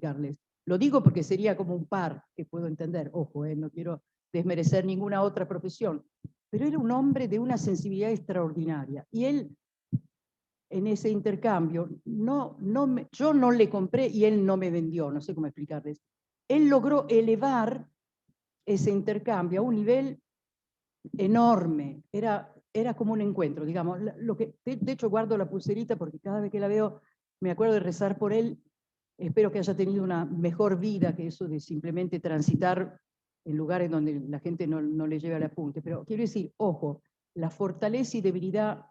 explicarles. Lo digo porque sería como un par que puedo entender. Ojo, no quiero desmerecer ninguna otra profesión. Pero era un hombre de una sensibilidad extraordinaria. Y él, en ese intercambio, yo no le compré y él no me vendió, no sé cómo explicarles. Él logró elevar ese intercambio a un nivel enorme. Era como un encuentro, digamos. De hecho, guardo la pulserita porque cada vez que la veo me acuerdo de rezar por él. Espero que haya tenido una mejor vida que eso de simplemente transitar en lugares donde la gente no le lleva el apunte. Pero quiero decir, ojo, la fortaleza y debilidad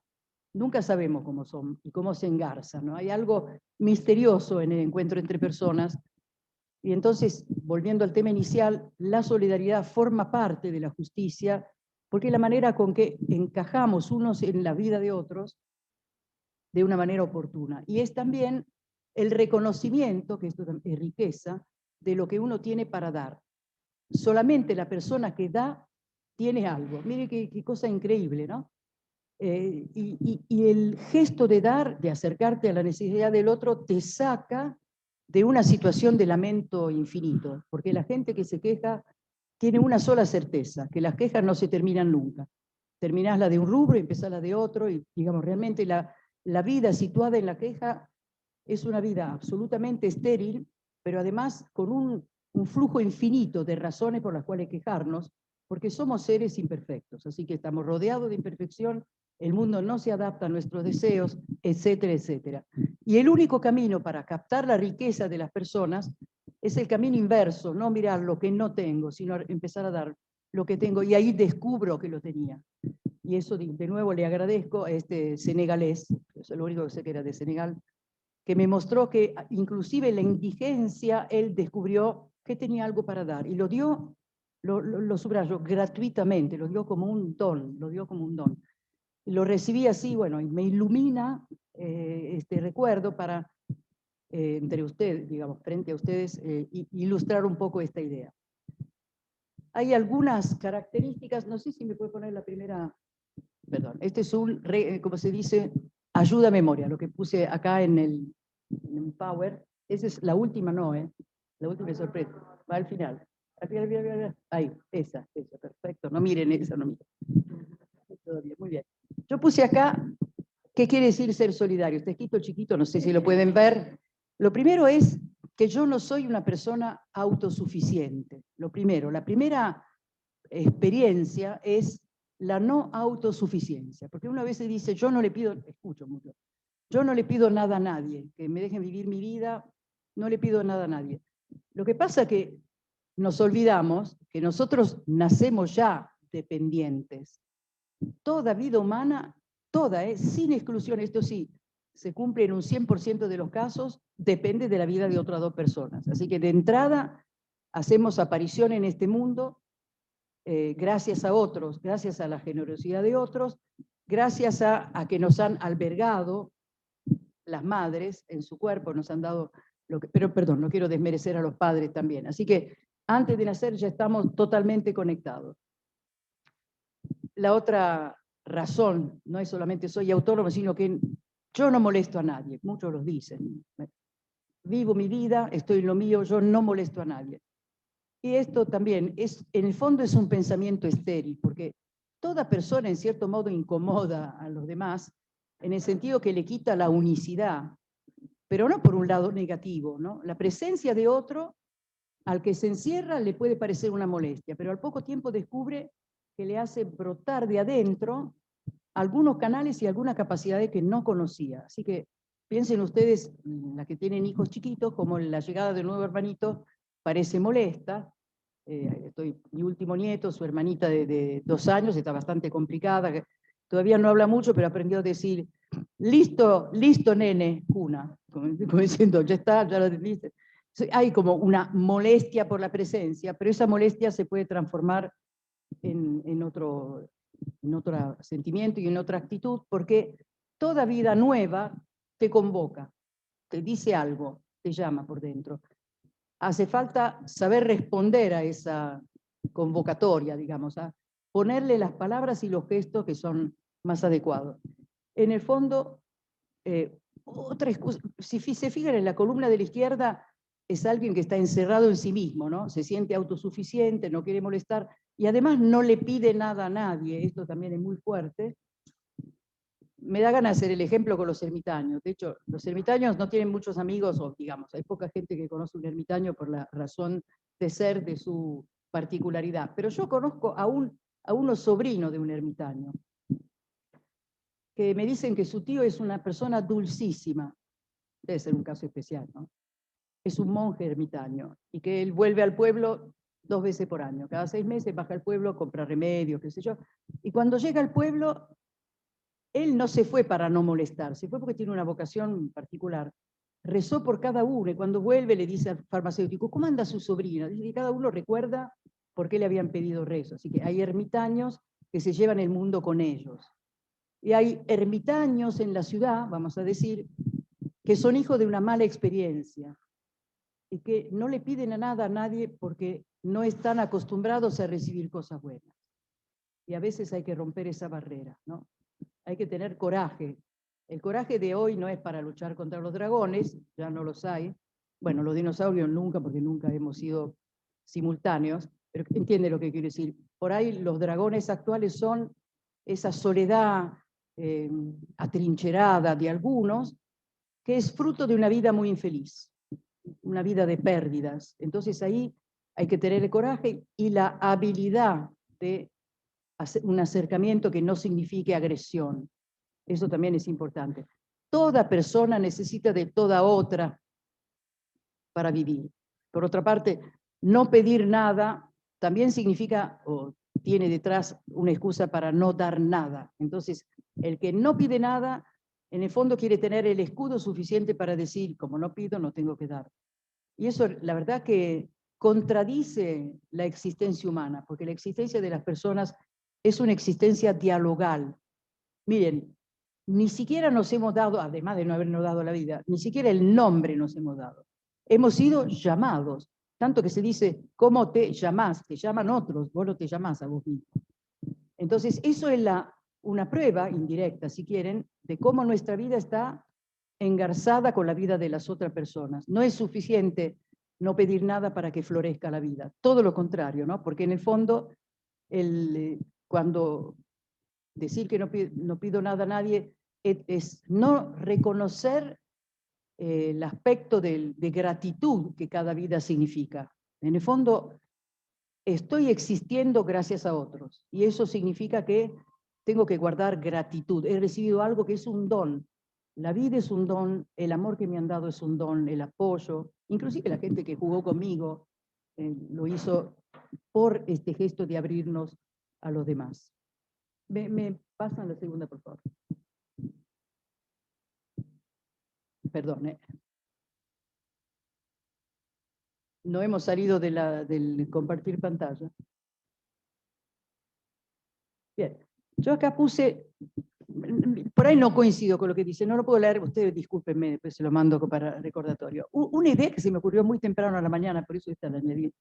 nunca sabemos cómo son y cómo se engarzan, ¿no? Hay algo misterioso en el encuentro entre personas. Y entonces, volviendo al tema inicial, la solidaridad forma parte de la justicia porque es la manera con que encajamos unos en la vida de otros de una manera oportuna. Y es también el reconocimiento, que esto es riqueza, de lo que uno tiene para dar. Solamente la persona que da tiene algo. Mire qué cosa increíble, ¿no? Y el gesto de dar, de acercarte a la necesidad del otro, te saca de una situación de lamento infinito, porque la gente que se queja tiene una sola certeza, que las quejas no se terminan nunca. Terminás la de un rubro y empezás la de otro, y digamos, realmente la vida situada en la queja es una vida absolutamente estéril, pero además con un flujo infinito de razones por las cuales quejarnos, porque somos seres imperfectos, así que estamos rodeados de imperfección, el mundo no se adapta a nuestros deseos, etcétera, etcétera. Y el único camino para captar la riqueza de las personas es el camino inverso, no mirar lo que no tengo, sino empezar a dar lo que tengo, y ahí descubro que lo tenía. Y eso de nuevo le agradezco a este senegalés, es lo único que sé que era de Senegal, que me mostró que inclusive en la indigencia él descubrió que tenía algo para dar, y lo dio, lo subrayo, gratuitamente, lo dio como un don, lo dio como un don. Lo recibí así, bueno, y me ilumina este recuerdo para, entre ustedes, digamos, frente a ustedes, ilustrar un poco esta idea. Hay algunas características, no sé si me puede poner la primera, perdón, este es un, como se dice, ayuda a memoria, lo que puse acá en el Power, esa es la última, no, la última me sorprende, va al final. Ahí, esa, perfecto, no miren esa, no miren. Todavía, muy bien. Yo puse acá, ¿qué quiere decir ser solidario? Está escrito chiquito, no sé si lo pueden ver. Lo primero es que yo no soy una persona autosuficiente. Lo primero, la primera experiencia es la no autosuficiencia, porque una vez se dice, yo no le pido, escucho mucho, yo no le pido nada a nadie, que me dejen vivir mi vida, no le pido nada a nadie. Lo que pasa es que nos olvidamos que nosotros nacemos ya dependientes. Toda vida humana, toda, sin exclusión, esto sí, se cumple en un 100% de los casos, depende de la vida de otras dos personas. Así que de entrada hacemos aparición en este mundo gracias a otros, gracias a la generosidad de otros, gracias a que nos han albergado las madres en su cuerpo, nos han dado, pero perdón, no quiero desmerecer a los padres también. Así que antes de nacer ya estamos totalmente conectados. La otra razón no es solamente soy autónomo, sino que yo no molesto a nadie, muchos los dicen. Vivo mi vida, estoy en lo mío, yo no molesto a nadie. Y esto también, en el fondo es un pensamiento estéril, porque toda persona en cierto modo incomoda a los demás, en el sentido que le quita la unicidad, pero no por un lado negativo, ¿no? La presencia de otro, al que se encierra le puede parecer una molestia, pero al poco tiempo descubre que le hace brotar de adentro algunos canales y algunas capacidades que no conocía. Así que piensen ustedes, las que tienen hijos chiquitos, como la llegada del nuevo hermanito parece molesta. Mi último nieto, su hermanita de 2 años, está bastante complicada, todavía no habla mucho, pero aprendió a decir, listo, listo nene, cuna, como diciendo, ya está, ya lo entendiste. Hay como una molestia por la presencia, pero esa molestia se puede transformar en otro sentimiento y en otra actitud, porque toda vida nueva te convoca, te dice algo, te llama por dentro. Hace falta saber responder a esa convocatoria, digamos, a ponerle las palabras y los gestos que son más adecuados. En el fondo, otra excusa, si se fijan en la columna de la izquierda, es alguien que está encerrado en sí mismo, ¿no? Se siente autosuficiente, no quiere molestar, y además no le pide nada a nadie, esto también es muy fuerte. Me da ganas de hacer el ejemplo con los ermitaños. De hecho, los ermitaños no tienen muchos amigos, o digamos, hay poca gente que conoce un ermitaño por la razón de ser de su particularidad. Pero yo conozco a uno sobrino de un ermitaño, que me dicen que su tío es una persona dulcísima. Debe ser un caso especial, ¿no? Es un monje ermitaño, y que él vuelve al pueblo 2 veces por año. Cada 6 meses baja al pueblo, compra remedios, qué sé yo. Y cuando llega al pueblo, él no se fue para no molestar, se fue porque tiene una vocación particular. Rezó por cada uno, y cuando vuelve le dice al farmacéutico, ¿cómo anda su sobrina? Dice que cada uno recuerda por qué le habían pedido rezo. Así que hay ermitaños que se llevan el mundo con ellos. Y hay ermitaños en la ciudad, vamos a decir, que son hijos de una mala experiencia y que no le piden a nada a nadie porque no están acostumbrados a recibir cosas buenas. Y a veces hay que romper esa barrera, ¿no? Hay que tener coraje. El coraje de hoy no es para luchar contra los dragones, ya no los hay. Bueno, los dinosaurios nunca, porque nunca hemos sido simultáneos, pero entiende lo que quiero decir. Por ahí los dragones actuales son esa soledad atrincherada de algunos, que es fruto de una vida muy infeliz, una vida de pérdidas. Entonces ahí hay que tener el coraje y la habilidad de hacer un acercamiento que no signifique agresión. Eso también es importante. Toda persona necesita de toda otra para vivir. Por otra parte, no pedir nada también significa, o tiene detrás una excusa para no dar nada. Entonces, el que no pide nada, en el fondo quiere tener el escudo suficiente para decir, como no pido, no tengo que dar. Y eso, la verdad que contradice la existencia humana, porque la existencia de las personas es una existencia dialogal. Miren, ni siquiera nos hemos dado, además de no habernos dado la vida, ni siquiera el nombre nos hemos dado. Hemos sido llamados, tanto que se dice, ¿cómo te llamás? Te llaman otros, vos no te llamás a vos mismo. Entonces, eso es una prueba indirecta, si quieren, de cómo nuestra vida está engarzada con la vida de las otras personas. No es suficiente no pedir nada para que florezca la vida, todo lo contrario, ¿no? Porque en el fondo, cuando decir que no pido nada a nadie es no reconocer el aspecto de gratitud que cada vida significa. En el fondo, estoy existiendo gracias a otros, y eso significa que tengo que guardar gratitud. He recibido algo que es un don. La vida es un don, el amor que me han dado es un don, el apoyo, inclusive la gente que jugó conmigo lo hizo por este gesto de abrirnos a los demás. Me pasan la segunda, por favor. Perdón, no hemos salido del compartir pantalla. Bien, yo acá puse, por ahí no coincido con lo que dice, no lo puedo leer, ustedes discúlpenme, después se lo mando para recordatorio. Una idea que se me ocurrió muy temprano a la mañana, por eso está la añadí,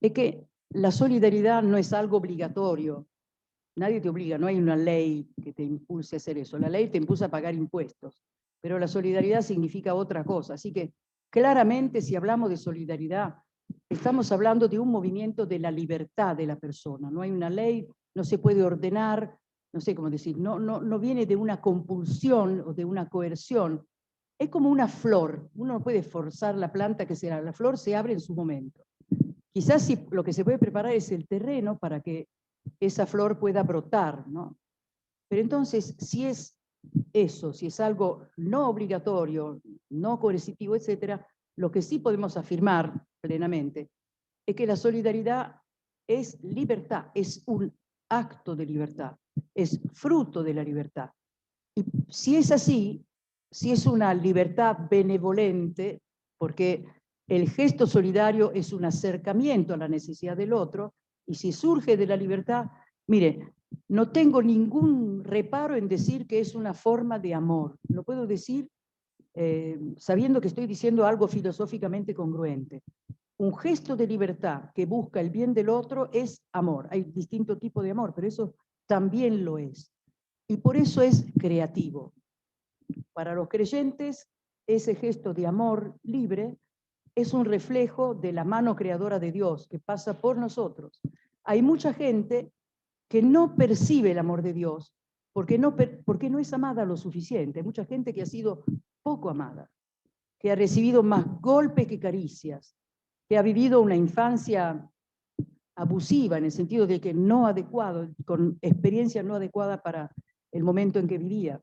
es que la solidaridad no es algo obligatorio. Nadie te obliga, no hay una ley que te impulse a hacer eso. La ley te impulsa a pagar impuestos, pero la solidaridad significa otra cosa. Así que claramente, si hablamos de solidaridad, estamos hablando de un movimiento de la libertad de la persona. No hay una ley, no se puede ordenar, no sé cómo decir, no viene de una compulsión o de una coerción. Es como una flor. Uno no puede forzar la planta que será. La flor se abre en su momento. Quizás si lo que se puede preparar es el terreno para que esa flor pueda brotar, ¿no? Pero entonces, si es eso, si es algo no obligatorio, no coercitivo, etcétera, lo que sí podemos afirmar plenamente es que la solidaridad es libertad, es un acto de libertad, es fruto de la libertad. Y si es así, si es una libertad benevolente, porque el gesto solidario es un acercamiento a la necesidad del otro, y si surge de la libertad, mire, no tengo ningún reparo en decir que es una forma de amor. Lo puedo decir sabiendo que estoy diciendo algo filosóficamente congruente. Un gesto de libertad que busca el bien del otro es amor. Hay distintos tipos de amor, pero eso también lo es. Y por eso es creativo. Para los creyentes, ese gesto de amor libre es un reflejo de la mano creadora de Dios que pasa por nosotros. Hay mucha gente que no percibe el amor de Dios porque no es amada lo suficiente. Hay mucha gente que ha sido poco amada, que ha recibido más golpes que caricias, que ha vivido una infancia abusiva en el sentido de que no adecuado, con experiencia no adecuada para el momento en que vivía.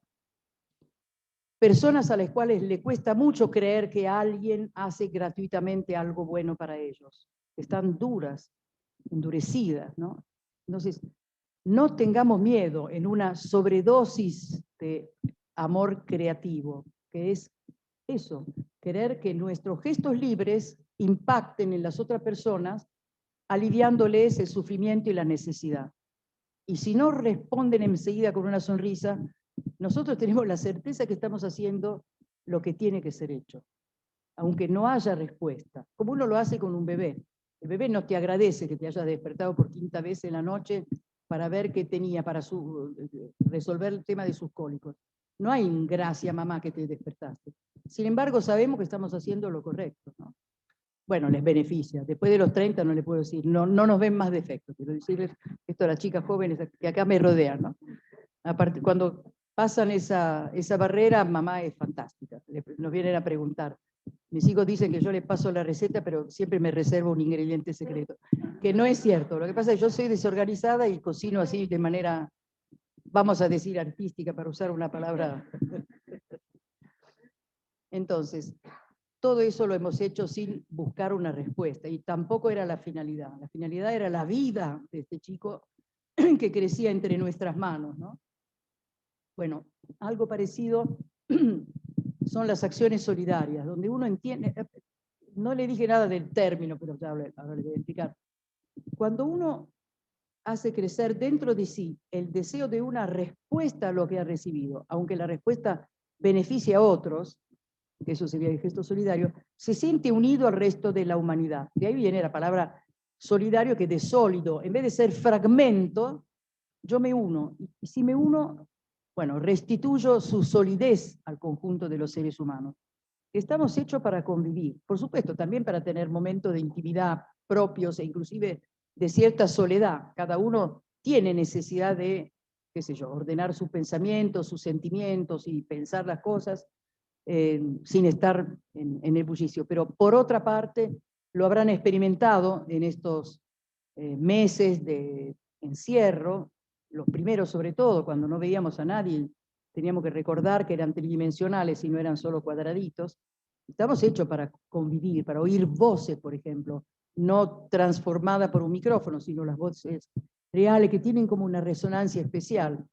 Personas a las cuales le cuesta mucho creer que alguien hace gratuitamente algo bueno para ellos. Están duras, endurecidas, ¿no? Entonces, no tengamos miedo en una sobredosis de amor creativo, que es eso, querer que nuestros gestos libres impacten en las otras personas, aliviándoles el sufrimiento y la necesidad. Y si no responden enseguida con una sonrisa, nosotros tenemos la certeza que estamos haciendo lo que tiene que ser hecho, aunque no haya respuesta, como uno lo hace con un bebé. El bebé no te agradece que te hayas despertado por quinta vez en la noche para ver qué tenía para resolver el tema de sus cólicos. No hay gracia, mamá, que te despertaste. Sin embargo, sabemos que estamos haciendo lo correcto, ¿no? Bueno, les beneficia. Después de los 30 no les puedo decir, no nos ven más defectos. Quiero decirles esto a las chicas jóvenes que acá me rodean, ¿no? Aparte, cuando pasan esa barrera, mamá es fantástica. Nos vienen a preguntar. Mis hijos dicen que yo les paso la receta, pero siempre me reservo un ingrediente secreto. Que no es cierto. Lo que pasa es que yo soy desorganizada y cocino así de manera, vamos a decir, artística, para usar una palabra. Entonces, todo eso lo hemos hecho sin buscar una respuesta y tampoco era la finalidad. La finalidad era la vida de este chico que crecía entre nuestras manos, ¿no? Bueno, algo parecido son las acciones solidarias, donde uno entiende, no le dije nada del término, pero ya ahora le voy a explicar. Cuando uno hace crecer dentro de sí el deseo de una respuesta a lo que ha recibido, aunque la respuesta beneficie a otros, que eso sería el gesto solidario, se siente unido al resto de la humanidad. De ahí viene la palabra solidario, que de sólido, en vez de ser fragmento, yo me uno. Y si me uno, bueno, restituyo su solidez al conjunto de los seres humanos. Estamos hechos para convivir, por supuesto, también para tener momentos de intimidad propios e inclusive de cierta soledad. Cada uno tiene necesidad de, qué sé yo, ordenar sus pensamientos, sus sentimientos y pensar las cosas sin estar en el bullicio. Pero por otra parte, lo habrán experimentado en estos meses de encierro, los primeros sobre todo, cuando no veíamos a nadie, teníamos que recordar que eran tridimensionales y no eran solo cuadraditos. Estamos hechos para convivir, para oír voces, por ejemplo, no transformadas por un micrófono, sino las voces reales que tienen como una resonancia especial.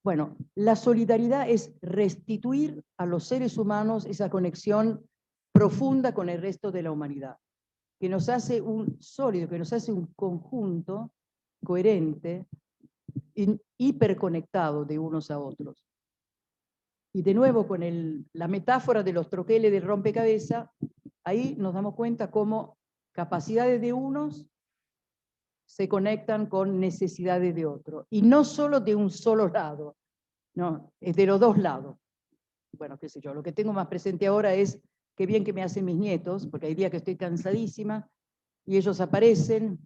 Bueno, la solidaridad es restituir a los seres humanos esa conexión profunda con el resto de la humanidad, que nos hace un sólido, que nos hace un conjunto coherente, hiperconectado de unos a otros. Y de nuevo con la metáfora de los troqueles de rompecabezas, ahí nos damos cuenta cómo capacidades de unos se conectan con necesidades de otros. Y no solo de un solo lado, no, es de los dos lados. Bueno, qué sé yo, lo que tengo más presente ahora es qué bien que me hacen mis nietos, porque hay días que estoy cansadísima, y ellos aparecen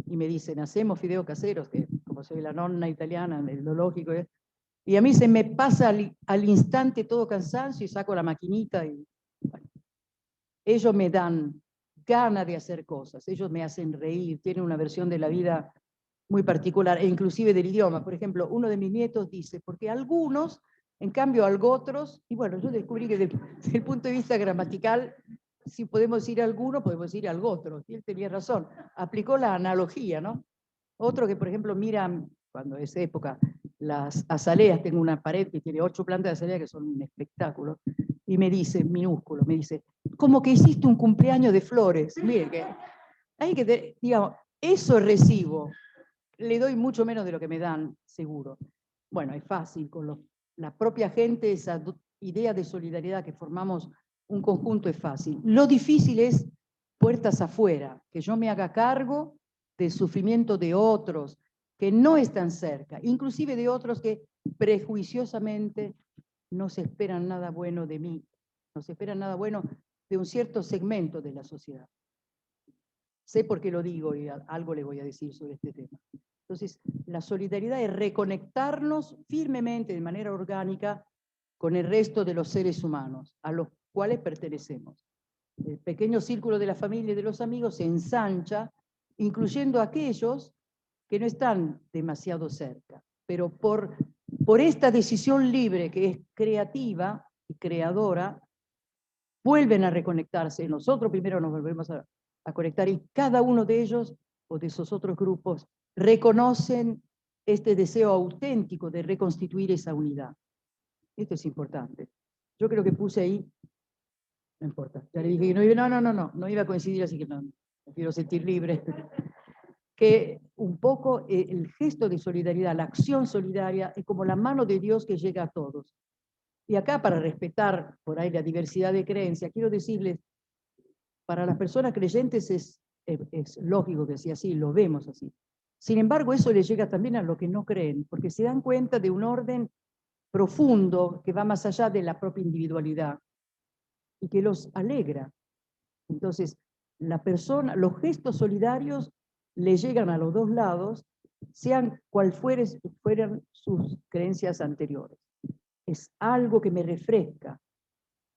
y me dicen, hacemos fideos caseros, que como soy la nonna italiana, lo lógico es, y a mí se me pasa al instante todo cansancio y saco la maquinita y bueno, ellos me dan ganas de hacer cosas, ellos me hacen reír, tienen una versión de la vida muy particular, e inclusive del idioma. Por ejemplo, uno de mis nietos dice, porque algunos, en cambio otros, y bueno, yo descubrí que desde el punto de vista gramatical, si podemos decir alguno, podemos decir otro, y él tenía razón, aplicó la analogía, ¿no? Otro que, por ejemplo, mira, cuando es época, las azaleas, tengo una pared que tiene 8 plantas de azalea que son un espectáculo, y me dice, minúsculo, me dice, como que hiciste un cumpleaños de flores. Mire, que hay que, digamos, eso recibo, le doy mucho menos de lo que me dan, seguro. Bueno, es fácil, con la propia gente, esa idea de solidaridad que formamos un conjunto es fácil. Lo difícil es puertas afuera, que yo me haga cargo del sufrimiento de otros que no están cerca, inclusive de otros que prejuiciosamente no se esperan nada bueno de mí, no se esperan nada bueno de un cierto segmento de la sociedad. Sé por qué lo digo y algo le voy a decir sobre este tema. Entonces, la solidaridad es reconectarnos firmemente, de manera orgánica, con el resto de los seres humanos, a los cuales pertenecemos. El pequeño círculo de la familia y de los amigos se ensancha, incluyendo a aquellos que no están demasiado cerca, pero por esta decisión libre que es creativa y creadora, vuelven a reconectarse. Nosotros primero nos volvemos a conectar y cada uno de ellos o de esos otros grupos reconocen este deseo auténtico de reconstituir esa unidad. Esto es importante. Yo creo que puse ahí, no importa, ya le dije que no iba a coincidir, así que no, me quiero sentir libre. Que un poco el gesto de solidaridad, la acción solidaria, es como la mano de Dios que llega a todos. Y acá, para respetar por ahí la diversidad de creencias, quiero decirles, para las personas creyentes es lógico que sea así, lo vemos así. Sin embargo, eso le llega también a los que no creen, porque se dan cuenta de un orden profundo que va más allá de la propia individualidad y que los alegra. Entonces, los gestos solidarios le llegan a los dos lados, sean cual fueran sus creencias anteriores. Es algo que me refresca,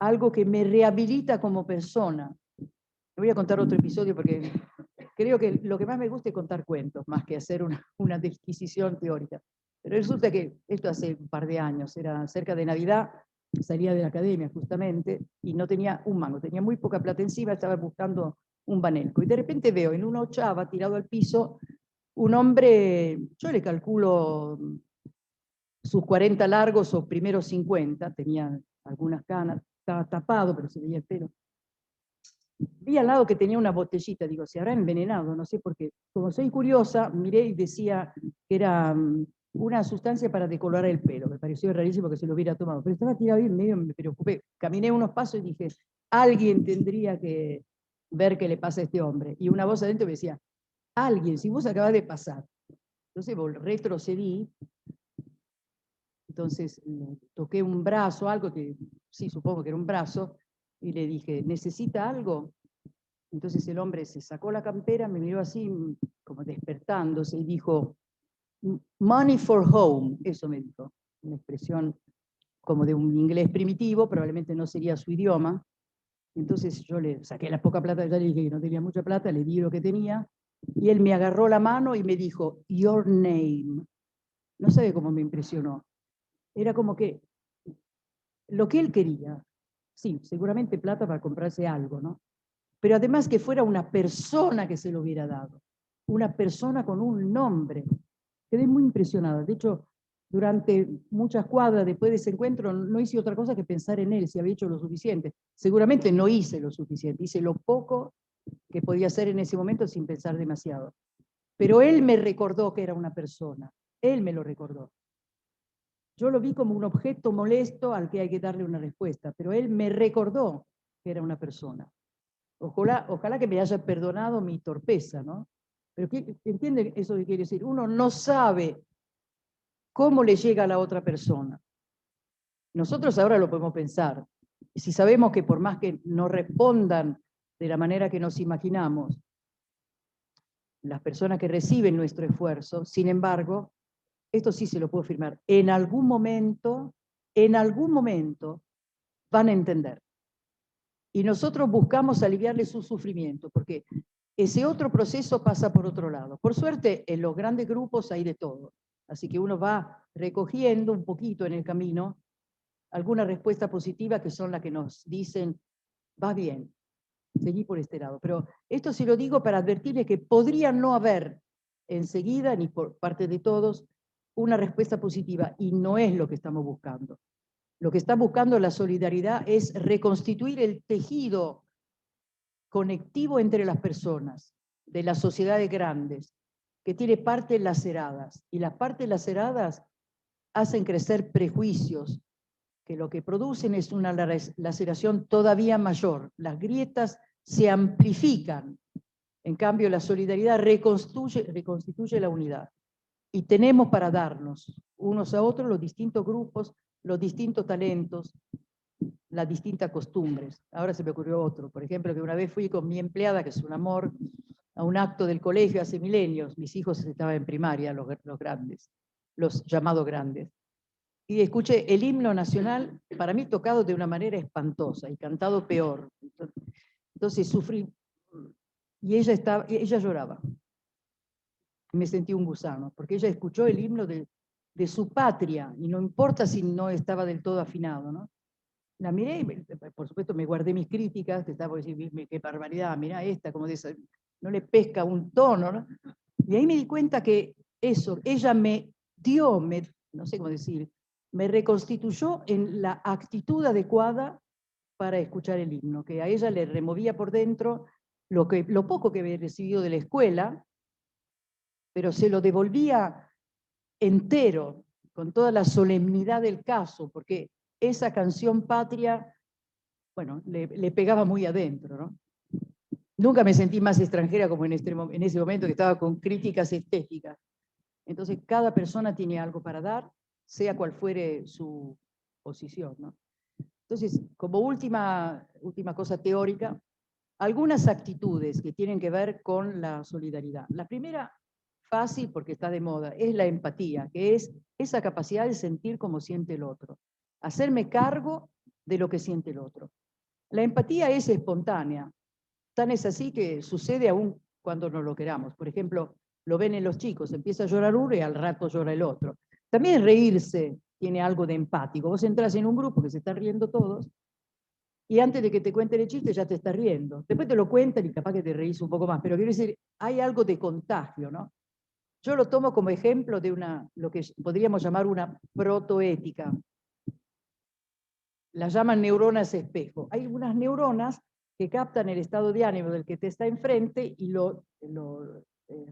algo que me rehabilita como persona. Le voy a contar otro episodio porque creo que lo que más me gusta es contar cuentos, más que hacer una disquisición teórica. Pero resulta que esto hace un par de años, era cerca de Navidad, salía de la academia justamente, y no tenía un mango, tenía muy poca plata encima, estaba buscando un banelco. Y de repente veo en una ochava, tirado al piso, un hombre, yo le calculo sus 40 largos o primeros 50, tenía algunas canas, estaba tapado, pero se veía el pelo. Vi al lado que tenía una botellita, digo, se habrá envenenado, no sé por qué. Como soy curiosa, miré y decía que era una sustancia para decolorar el pelo. Me pareció rarísimo que se lo hubiera tomado, pero estaba tirado bien, medio me preocupé. Caminé unos pasos y dije, alguien tendría que ver qué le pasa a este hombre. Y una voz adentro me decía, alguien, si vos acabas de pasar. Entonces retrocedí, entonces toqué un brazo, algo que sí, supongo que era un brazo, y le dije, ¿necesita algo? Entonces el hombre se sacó la campera, me miró así, como despertándose, y dijo, money for home, eso me dijo, una expresión como de un inglés primitivo, probablemente no sería su idioma. Entonces yo le saqué la poca plata, ya le dije que no tenía mucha plata, le di lo que tenía, y él me agarró la mano y me dijo, your name. No sabe cómo me impresionó. Era como que lo que él quería, sí, seguramente plata para comprarse algo, ¿no? Pero además que fuera una persona que se lo hubiera dado, una persona con un nombre. Quedé muy impresionada. De hecho, durante muchas cuadras después de ese encuentro no hice otra cosa que pensar en él, si había hecho lo suficiente. Seguramente no hice lo suficiente, hice lo poco que podía hacer en ese momento sin pensar demasiado. Pero él me recordó que era una persona, él me lo recordó. Yo lo vi como un objeto molesto al que hay que darle una respuesta, pero él me recordó que era una persona. Ojalá que me haya perdonado mi torpeza, ¿no? Pero ¿entiende eso que quiere decir? Uno no sabe cómo le llega a la otra persona. Nosotros ahora lo podemos pensar. Y si sabemos que por más que no respondan de la manera que nos imaginamos, las personas que reciben nuestro esfuerzo, sin embargo, esto sí se lo puedo afirmar, en algún momento van a entender. Y nosotros buscamos aliviarle su sufrimiento, porque ese otro proceso pasa por otro lado. Por suerte, en los grandes grupos hay de todo. Así que uno va recogiendo un poquito en el camino alguna respuesta positiva que son las que nos dicen, va bien, seguí por este lado. Pero esto sí lo digo para advertirles que podría no haber enseguida, ni por parte de todos, una respuesta positiva, y no es lo que estamos buscando. Lo que está buscando la solidaridad es reconstituir el tejido conectivo entre las personas, de las sociedades grandes, que tiene partes laceradas. Y las partes laceradas hacen crecer prejuicios, que lo que producen es una laceración todavía mayor. Las grietas se amplifican. En cambio, la solidaridad reconstituye la unidad. Y tenemos para darnos unos a otros los distintos grupos, los distintos talentos, las distintas costumbres. Ahora se me ocurrió otro, por ejemplo, que una vez fui con mi empleada, que es un amor, a un acto del colegio hace milenios. Mis hijos estaban en primaria, los grandes, los llamados grandes. Y escuché el himno nacional, para mí tocado de una manera espantosa y cantado peor. Entonces sufrí, y ella lloraba. Me sentí un gusano, porque ella escuchó el himno de su patria, y no importa si no estaba del todo afinado, ¿no? La miré y, por supuesto, me guardé mis críticas, que estaba por decir, qué barbaridad, mirá esta, como dice, no le pesca un tono, ¿no? Y ahí me di cuenta que eso, ella me dio, no sé cómo decir, me reconstituyó en la actitud adecuada para escuchar el himno, que a ella le removía por dentro lo poco que había recibido de la escuela, pero se lo devolvía entero, con toda la solemnidad del caso, porque esa canción patria, bueno, le pegaba muy adentro, ¿no? Nunca me sentí más extranjera como en ese momento que estaba con críticas estéticas. Entonces, cada persona tiene algo para dar, sea cual fuere su posición, ¿no? Entonces, como última cosa teórica, algunas actitudes que tienen que ver con la solidaridad. La primera, fácil porque está de moda, es la empatía, que es esa capacidad de sentir como siente el otro, hacerme cargo de lo que siente el otro. La empatía es espontánea, tan es así que sucede aún cuando no lo queramos. Por ejemplo, lo ven en los chicos, empieza a llorar uno y al rato llora el otro. También reírse tiene algo de empático. Vos entras en un grupo que se está riendo todos y antes de que te cuenten el chiste ya te estás riendo. Después te lo cuentan y capaz que te reís un poco más, pero quiero decir, hay algo de contagio, ¿no? Yo lo tomo como ejemplo de lo que podríamos llamar una protoética. La llaman neuronas espejo. Hay unas neuronas que captan el estado de ánimo del que te está enfrente y lo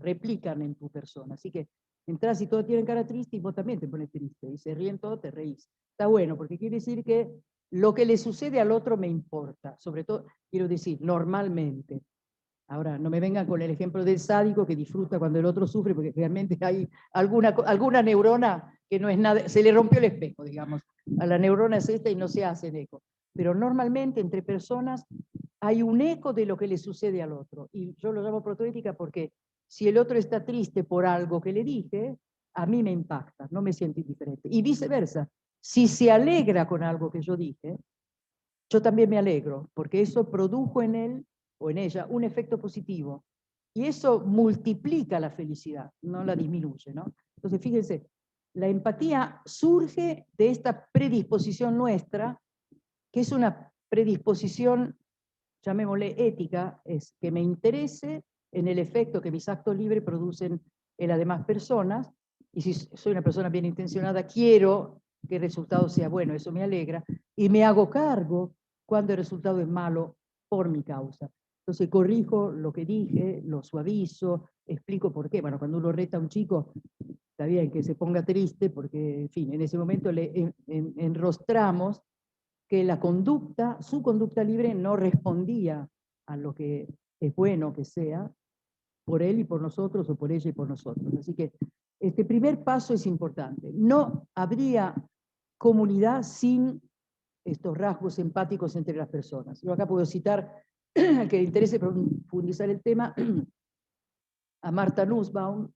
replican en tu persona. Así que entras y todos tienen cara triste y vos también te pones triste. Y se ríen todos, te reís. Está bueno, porque quiere decir que lo que le sucede al otro me importa. Sobre todo, quiero decir, normalmente. Ahora, no me vengan con el ejemplo del sádico que disfruta cuando el otro sufre, porque realmente hay alguna neurona que no es nada, se le rompió el espejo, digamos. A la neurona es esta y no se hace el eco. Pero normalmente entre personas hay un eco de lo que le sucede al otro. Y yo lo llamo protoética porque si el otro está triste por algo que le dije, a mí me impacta, no me siento indiferente. Y viceversa, si se alegra con algo que yo dije, yo también me alegro, porque eso produjo en él o en ella un efecto positivo. Y eso multiplica la felicidad, no la disminuye, ¿no? Entonces, fíjense, la empatía surge de esta predisposición nuestra, que es una predisposición, llamémosle ética, es que me interese en el efecto que mis actos libres producen en las demás personas, y si soy una persona bien intencionada, quiero que el resultado sea bueno, eso me alegra, y me hago cargo cuando el resultado es malo por mi causa. Entonces corrijo lo que dije, lo suavizo, explico por qué. Bueno, cuando uno reta a un chico, está bien que se ponga triste, porque, en fin, en ese momento le enrostramos que la conducta, su conducta libre no respondía a lo que es bueno que sea, por él y por nosotros, o por ella y por nosotros. Así que este primer paso es importante. No habría comunidad sin estos rasgos empáticos entre las personas. Yo acá puedo citar, al que le interese profundizar el tema, a Martha Nussbaum,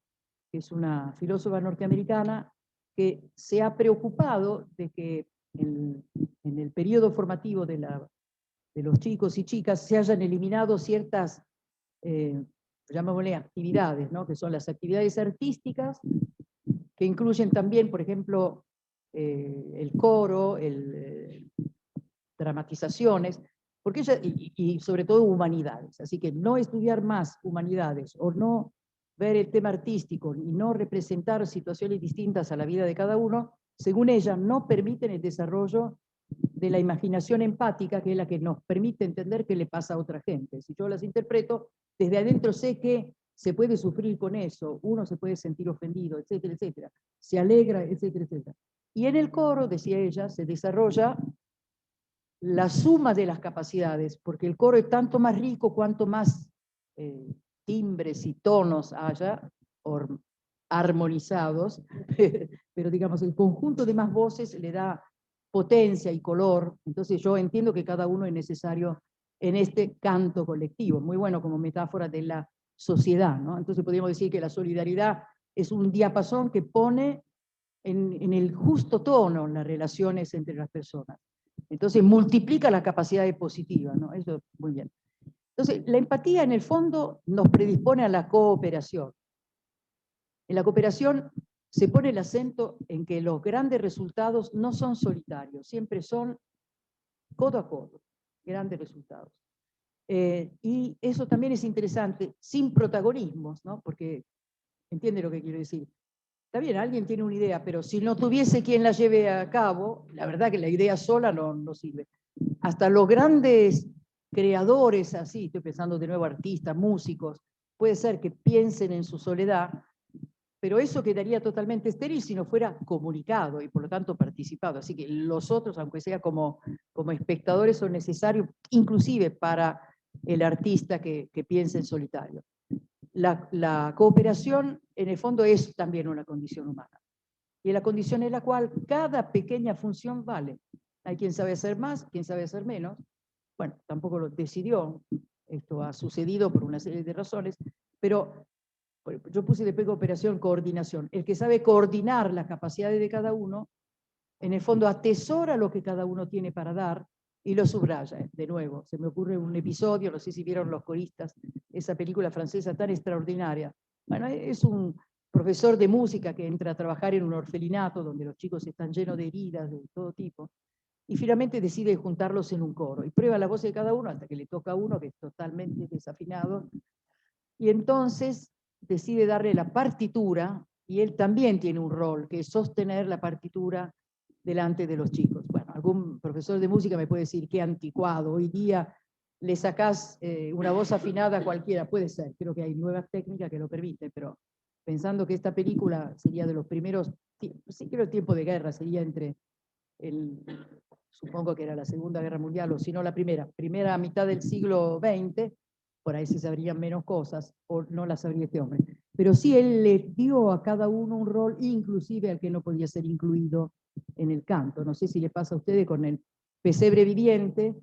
que es una filósofa norteamericana, que se ha preocupado de que en el periodo formativo de los chicos y chicas se hayan eliminado ciertas, llamémosle actividades, ¿no? Que son las actividades artísticas, que incluyen también, por ejemplo, el coro, dramatizaciones, porque y sobre todo humanidades. Así que no estudiar más humanidades o no ver el tema artístico y no representar situaciones distintas a la vida de cada uno, según ella, no permiten el desarrollo de la imaginación empática, que es la que nos permite entender qué le pasa a otra gente. Si yo las interpreto, desde adentro sé que se puede sufrir con eso, uno se puede sentir ofendido, etcétera, etcétera, se alegra, etcétera, etcétera. Y en el coro, decía ella, se desarrolla la suma de las capacidades, porque el coro es tanto más rico cuanto más timbres y tonos haya, armonizados, pero digamos, el conjunto de más voces le da potencia y color. Entonces yo entiendo que cada uno es necesario en este canto colectivo, muy bueno como metáfora de la sociedad, ¿no? Entonces podríamos decir que la solidaridad es un diapasón que pone en el justo tono las relaciones entre las personas. Entonces multiplica la capacidad positiva, ¿no? Eso muy bien. Entonces, la empatía en el fondo nos predispone a la cooperación. En la cooperación se pone el acento en que los grandes resultados no son solitarios, siempre son codo a codo, grandes resultados. Y eso también es interesante, sin protagonismos, ¿no? Porque entiende lo que quiero decir. Está bien, alguien tiene una idea, pero si no tuviese quien la lleve a cabo, la verdad que la idea sola no sirve. Hasta los grandes creadores, así, estoy pensando de nuevo artistas, músicos, puede ser que piensen en su soledad, pero eso quedaría totalmente estéril si no fuera comunicado y por lo tanto participado. Así que los otros, aunque sea como espectadores, son necesarios, inclusive para el artista que piensa en solitario. La cooperación, en el fondo, es también una condición humana. Y es la condición en la cual cada pequeña función vale. Hay quien sabe hacer más, quien sabe hacer menos. Bueno, tampoco lo decidió. Esto ha sucedido por una serie de razones, pero yo puse después cooperación, coordinación. El que sabe coordinar las capacidades de cada uno, en el fondo atesora lo que cada uno tiene para dar y lo subraya. De nuevo, se me ocurre un episodio, no sé si vieron Los Coristas, esa película francesa tan extraordinaria. Bueno, es un profesor de música que entra a trabajar en un orfelinato donde los chicos están llenos de heridas de todo tipo, y finalmente decide juntarlos en un coro, y prueba la voz de cada uno hasta que le toca a uno que es totalmente desafinado, y entonces decide darle la partitura, y él también tiene un rol, que es sostener la partitura delante de los chicos. Bueno, algún profesor de música me puede decir qué anticuado, hoy día le sacás una voz afinada a cualquiera, puede ser, creo que hay nuevas técnicas que lo permiten, pero pensando que esta película sería de los primeros, sí creo el tiempo de guerra, sería entre supongo que era la Segunda Guerra Mundial, o si no la primera mitad del siglo XX, por ahí se sabrían menos cosas, o no las sabría este hombre. Pero sí, él le dio a cada uno un rol, inclusive al que no podía ser incluido en el canto. No sé si le pasa a ustedes con el pesebre viviente,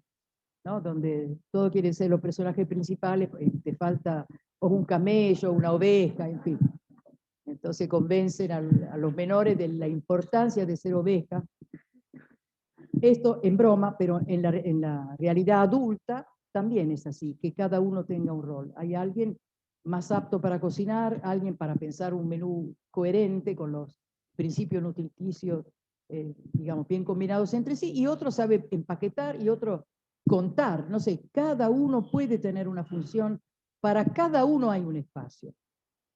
¿no? Donde todo quiere ser los personajes principales, te falta o un camello, una oveja, en fin. Entonces convencen a los menores de la importancia de ser oveja. Esto en broma, pero en la realidad adulta también es así, que cada uno tenga un rol. Hay alguien más apto para cocinar, alguien para pensar un menú coherente con los principios nutricios, digamos, bien combinados entre sí, y otro sabe empaquetar y otro contar. No sé, cada uno puede tener una función, para cada uno hay un espacio.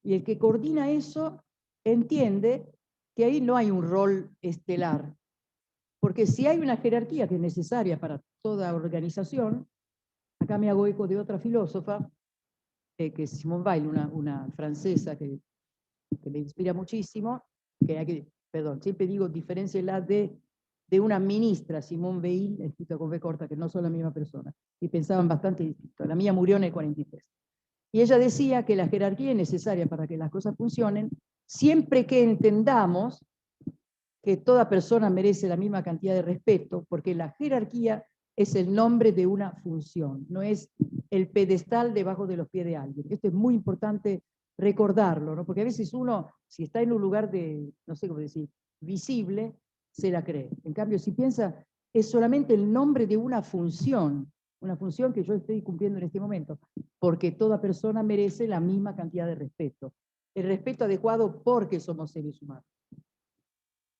Y el que coordina eso entiende que ahí no hay un rol estelar, porque si hay una jerarquía que es necesaria para toda organización, acá me hago eco de otra filósofa, que es Simone Weil, una francesa que me inspira muchísimo, perdón, siempre digo diferenciela de una ministra, Simone Weil, escrita con B corta, que no son la misma persona, y pensaban bastante distinto. La mía murió en el 43. Y ella decía que la jerarquía es necesaria para que las cosas funcionen, siempre que entendamos que toda persona merece la misma cantidad de respeto, porque la jerarquía es el nombre de una función, no es el pedestal debajo de los pies de alguien. Esto es muy importante recordarlo, ¿no? Porque a veces uno, si está en un lugar de, no sé cómo decir, visible, se la cree. En cambio, si piensa, es solamente el nombre de una función que yo estoy cumpliendo en este momento, porque toda persona merece la misma cantidad de respeto. El respeto adecuado porque somos seres humanos.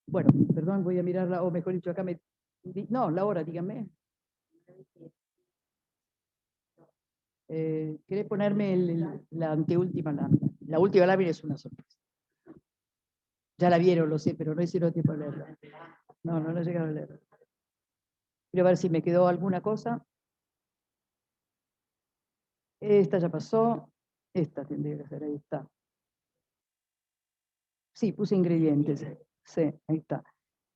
Bueno, perdón, voy a mirarla, o mejor dicho, acá no, la hora, dígame. ¿Querés ponerme la anteúltima lámina? La última lámina es una sorpresa. Ya la vieron, lo sé, pero no hicieron tiempo de leerla. No llegaron a leerla. Quiero ver si me quedó alguna cosa. Esta ya pasó. Esta tendría que ser, ahí está. Sí, puse ingredientes. Sí, ahí está.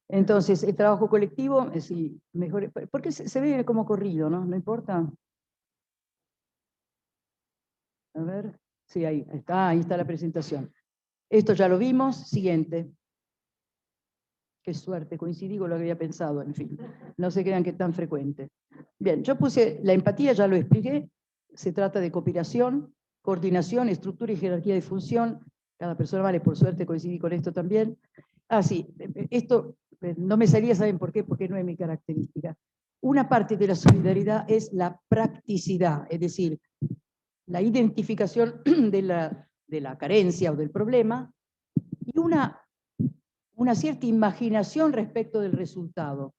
Entonces, el trabajo colectivo, sí, mejor, porque se ve como corrido, ¿no? No importa. A ver, sí, ahí está la presentación. Esto ya lo vimos. Siguiente. Qué suerte, coincidí con lo que había pensado, en fin. No se crean que es tan frecuente. Bien, yo puse la empatía, ya lo expliqué. Se trata de cooperación, coordinación, estructura y jerarquía de función. Cada persona vale, por suerte coincidí con esto también. Ah, sí, esto no me salía, ¿saben por qué? Porque no es mi característica. Una parte de la solidaridad es la practicidad, es decir, la identificación de la carencia o del problema y una cierta imaginación respecto del resultado.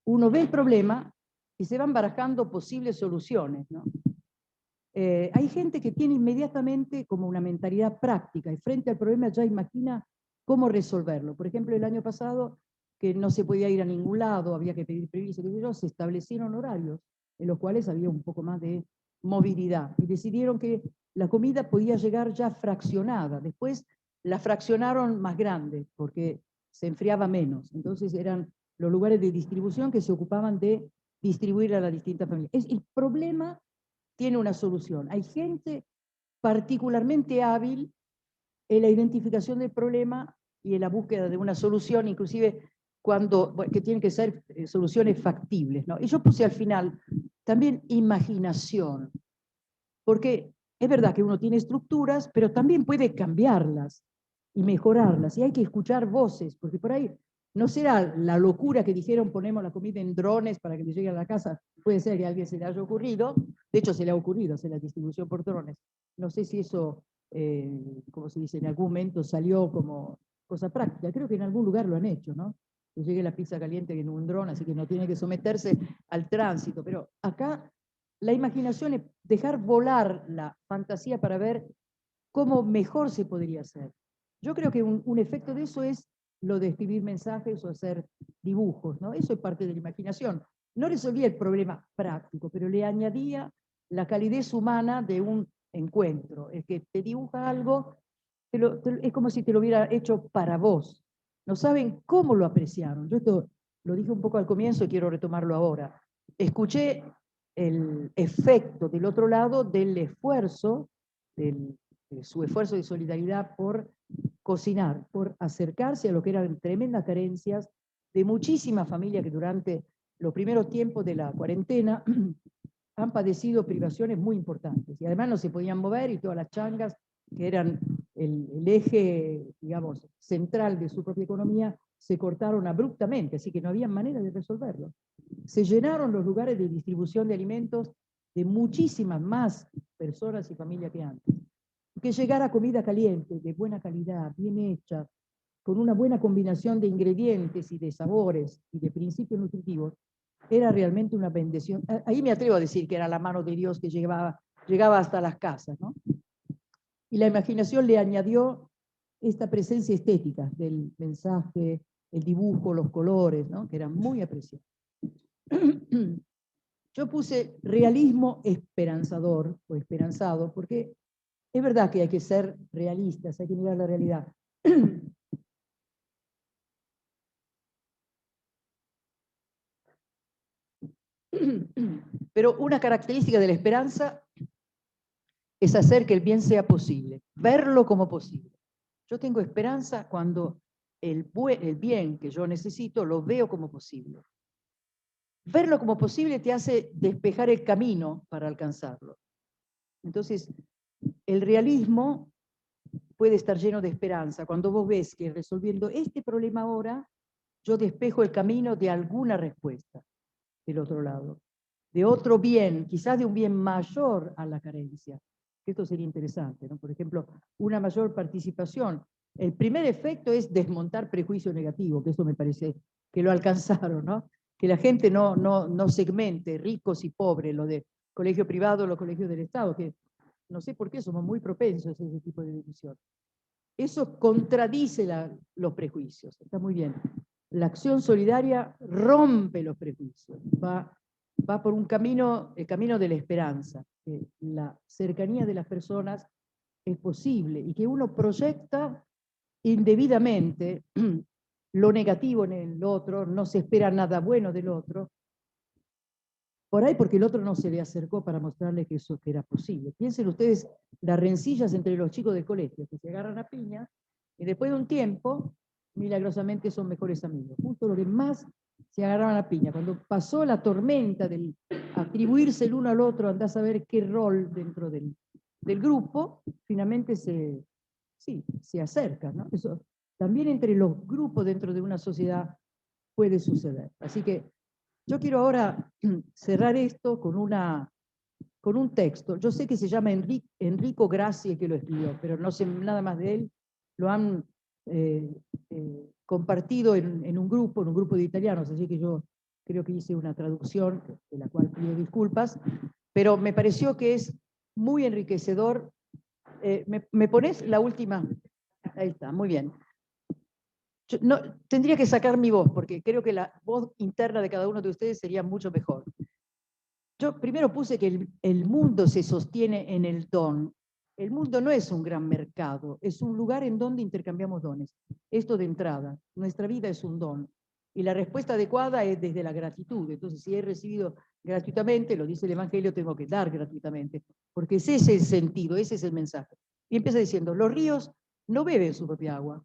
Uno ve el problema y se van barajando posibles soluciones, ¿no? Hay gente que tiene inmediatamente como una mentalidad práctica y frente al problema ya imagina cómo resolverlo. Por ejemplo, el año pasado, que no se podía ir a ningún lado, había que pedir permiso, se establecieron horarios en los cuales había un poco más de movilidad y decidieron que la comida podía llegar ya fraccionada. Después la fraccionaron más grande porque se enfriaba menos. Entonces eran los lugares de distribución que se ocupaban de distribuir a las distintas familias. El problema tiene una solución. Hay gente particularmente hábil en la identificación del problema y en la búsqueda de una solución, inclusive que tienen que ser soluciones factibles, ¿no? Y yo puse al final también imaginación, porque es verdad que uno tiene estructuras, pero también puede cambiarlas y mejorarlas, y hay que escuchar voces, porque por ahí no será la locura que dijeron ponemos la comida en drones para que le llegue a la casa, puede ser que a alguien se le haya ocurrido, de hecho se le ha ocurrido hacer la distribución por drones. No sé si eso, como se dice, en algún momento salió como cosa práctica, creo que en algún lugar lo han hecho, ¿no? Que llegue la pizza caliente en un dron, así que no tiene que someterse al tránsito, pero acá la imaginación es dejar volar la fantasía para ver cómo mejor se podría hacer. Yo creo que un efecto de eso es lo de escribir mensajes o hacer dibujos, ¿no? Eso es parte de la imaginación. No resolvía el problema práctico, pero le añadía la calidez humana de un encuentro. El que te dibuja algo, es como si te lo hubiera hecho para vos. No saben cómo lo apreciaron. Yo esto lo dije un poco al comienzo y quiero retomarlo ahora. Escuché el efecto del otro lado del esfuerzo, de su esfuerzo de solidaridad por cocinar, por acercarse a lo que eran tremendas carencias de muchísimas familias que durante los primeros tiempos de la cuarentena han padecido privaciones muy importantes y además no se podían mover y todas las changas que eran el eje, digamos, central de su propia economía se cortaron abruptamente, así que no había manera de resolverlo. Se llenaron los lugares de distribución de alimentos de muchísimas más personas y familias que antes. Que llegara comida caliente, de buena calidad, bien hecha, con una buena combinación de ingredientes y de sabores y de principios nutritivos, era realmente una bendición. Ahí me atrevo a decir que era la mano de Dios que llegaba hasta las casas, ¿no? Y la imaginación le añadió esta presencia estética del mensaje, el dibujo, los colores, ¿no? Que eran muy apreciados. Yo puse realismo esperanzador o esperanzado, porque es verdad que hay que ser realistas, hay que mirar la realidad. Pero una característica de la esperanza es hacer que el bien sea posible, verlo como posible. Yo tengo esperanza cuando el bien que yo necesito lo veo como posible. Verlo como posible te hace despejar el camino para alcanzarlo. Entonces, el realismo puede estar lleno de esperanza cuando vos ves que resolviendo este problema ahora, yo despejo el camino de alguna respuesta del otro lado, de otro bien, quizás de un bien mayor a la carencia. Esto sería interesante, ¿no? Por ejemplo, una mayor participación. El primer efecto es desmontar prejuicio negativo, que eso me parece que lo alcanzaron, ¿no? Que la gente no segmente ricos y pobres, lo de colegio privado, los colegios del Estado, que no sé por qué somos muy propensos a ese tipo de división. Eso contradice los prejuicios, está muy bien. La acción solidaria rompe los prejuicios, va por un camino, el camino de la esperanza, que la cercanía de las personas es posible y que uno proyecta indebidamente lo negativo en el otro, no se espera nada bueno del otro, por ahí porque el otro no se le acercó para mostrarle que eso que era posible. Piensen ustedes las rencillas entre los chicos del colegio, que se agarran a piña, y después de un tiempo milagrosamente son mejores amigos. Justo lo que más se agarraban a piña. Cuando pasó la tormenta del atribuirse el uno al otro, andar a saber qué rol dentro del grupo, finalmente se acercan, ¿no? Eso también entre los grupos dentro de una sociedad puede suceder. Así que yo quiero ahora cerrar esto con un texto. Yo sé que se llama Enrico Gracie que lo escribió, pero no sé nada más de él. Lo han compartido en un grupo de italianos, así que yo creo que hice una traducción, de la cual pido disculpas, pero me pareció que es muy enriquecedor. ¿Me pones la última? Ahí está, muy bien. Yo tendría que sacar mi voz, porque creo que la voz interna de cada uno de ustedes sería mucho mejor. Yo primero puse que el mundo se sostiene en el don. El mundo no es un gran mercado, es un lugar en donde intercambiamos dones. Esto de entrada, nuestra vida es un don. Y la respuesta adecuada es desde la gratitud. Entonces, si he recibido gratuitamente, lo dice el Evangelio, tengo que dar gratuitamente, porque ese es el sentido, ese es el mensaje. Y empieza diciendo, los ríos no beben su propia agua,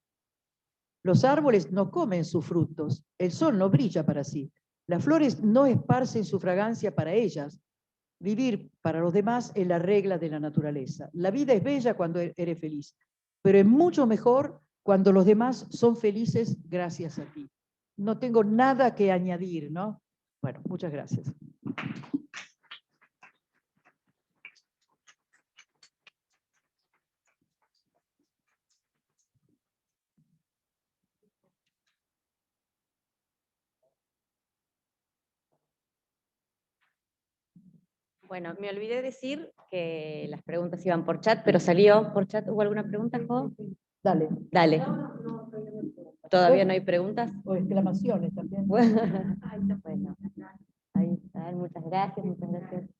los árboles no comen sus frutos, el sol no brilla para sí, las flores no esparcen su fragancia para ellas. Vivir para los demás es la regla de la naturaleza. La vida es bella cuando eres feliz, pero es mucho mejor cuando los demás son felices gracias a ti. No tengo nada que añadir, ¿no? Bueno, muchas gracias. Bueno, me olvidé decir que las preguntas iban por chat, pero salió por chat. ¿Hubo alguna pregunta, Jo? Dale. Dale. ¿Todavía no hay preguntas? O exclamaciones también. Bueno, ahí está. Muchas gracias, muchas gracias.